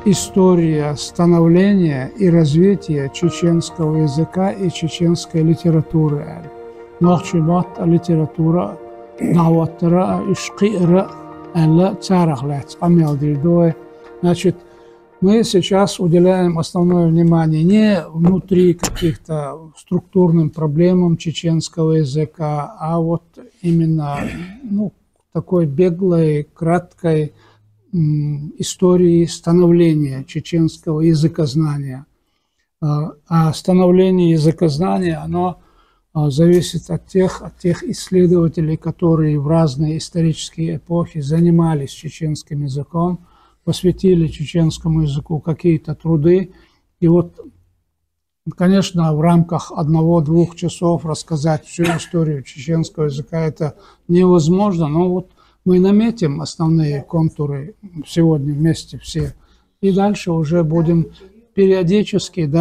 история становления и развития чеченского языка и чеченской литературы. Нохчибат литература даваттара ишкира элла царахлец амелдирдой. Значит, мы сейчас уделяем основное внимание не внутри каких-то структурным проблемам чеченского языка, а вот именно такой беглой, краткой истории становления чеченского языкознания. А становление языкознания, оно зависит от тех исследователей, которые в разные исторические эпохи занимались чеченским языком, посвятили чеченскому языку какие-то труды. И вот, конечно, в рамках 1-2 часов рассказать всю историю чеченского языка это невозможно, но вот мы наметим основные контуры сегодня вместе все. И дальше уже будем периодически,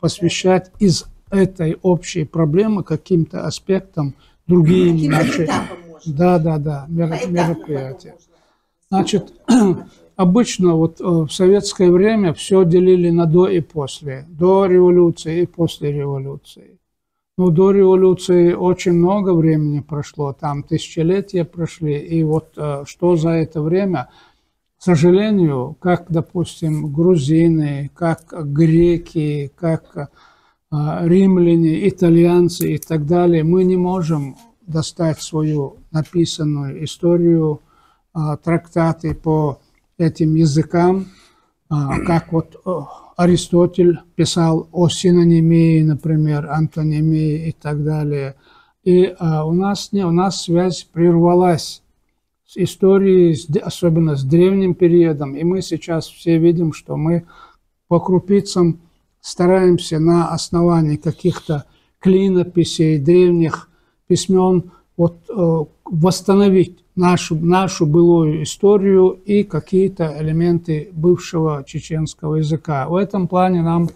посвящать из этой общей проблемы каким-то аспектам другие мероприятия. Значит, обычно в советское время все делили на до и после. До революции и после революции. Но до революции очень много времени прошло, там тысячелетия прошли. И что за это время, к сожалению, как, допустим, грузины, как греки, как римляне, итальянцы и так далее, мы не можем достать свою написанную историю, трактаты по этим языкам, как Аристотель писал о синонимии, например, антонимии и так далее. И у нас связь прервалась с историей, особенно с древним периодом, и мы сейчас все видим, что мы по крупицам стараемся на основании каких-то клинописей, древних письмен восстановить нашу былую историю и какие-то элементы бывшего чеченского языка. В этом плане нам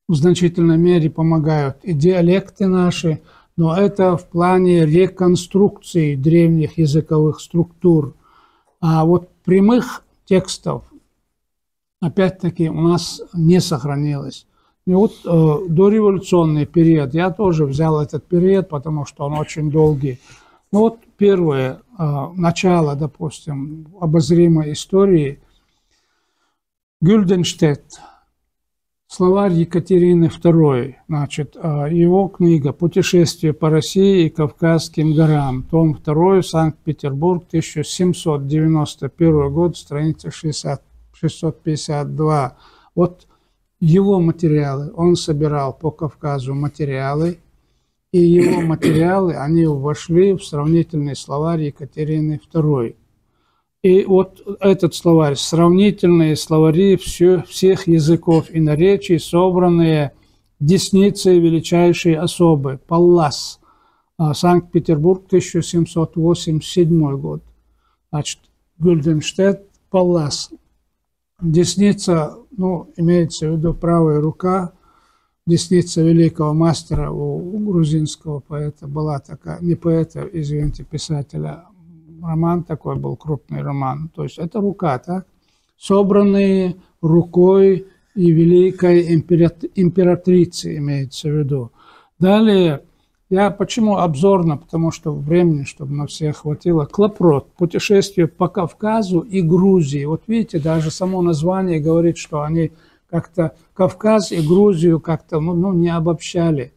в значительной мере помогают и диалекты наши, но это в плане реконструкции древних языковых структур. А прямых текстов опять-таки у нас не сохранилось. И дореволюционный период, я тоже взял этот период, потому что он очень долгий. Первое начало, допустим, обозримой истории. Гюльденштедт, словарь Екатерины II, значит, его книга «Путешествие по России и Кавказским горам», том 2, Санкт-Петербург, 1791 год, страница 652. Его материалы, он собирал по Кавказу материалы, и его материалы, они вошли в сравнительный словарь Екатерины II. И этот словарь, сравнительные словари всех языков и наречий, собранные десницей величайшей особы, Паллас, Санкт-Петербург, 1787 год. Значит, Гюльденштедт, Паллас. Десница, имеется в виду правая рука, десница великого мастера у грузинского поэта была такая, не поэта, извините, писателя, роман такой был, крупный роман. То есть это рука, так? Собранные рукой и великой императрицы, имеется в виду. Далее, почему обзорно? Потому что времени, чтобы на всех хватило. Клопрот. Путешествие по Кавказу и Грузии. Видите, даже само название говорит, что они как-то Кавказ и Грузию как-то не обобщали,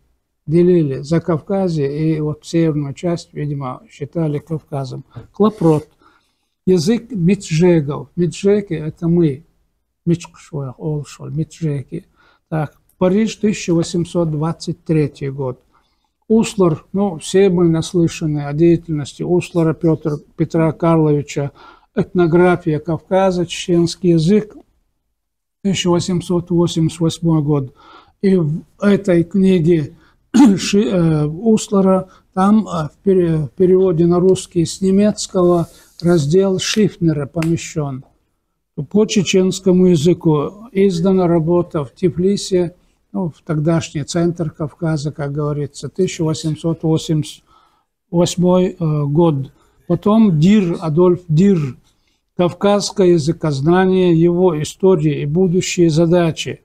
делили за Кавказье, и северную часть, видимо, считали Кавказом. Клопрот. Язык миджегов. Миджеки – это мы. Миджеки. Так, Париж, 1823 год. Услар, все мы наслышаны о деятельности Услара Петра Карловича, этнография Кавказа, чеченский язык, 1888 год. И в этой книге Услара, там в переводе на русский с немецкого раздел Шифнера помещен. По чеченскому языку издана работа в Тифлисе, в тогдашний центр Кавказа, как говорится, 1888 год. Потом Адольф Дир, Кавказское языкознание, его история и будущие задачи.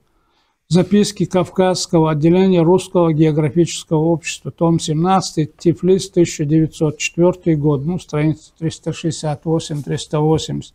Записки Кавказского отделения Русского географического общества, том 17, Тифлис, 1904 год, ну, страница 368-380.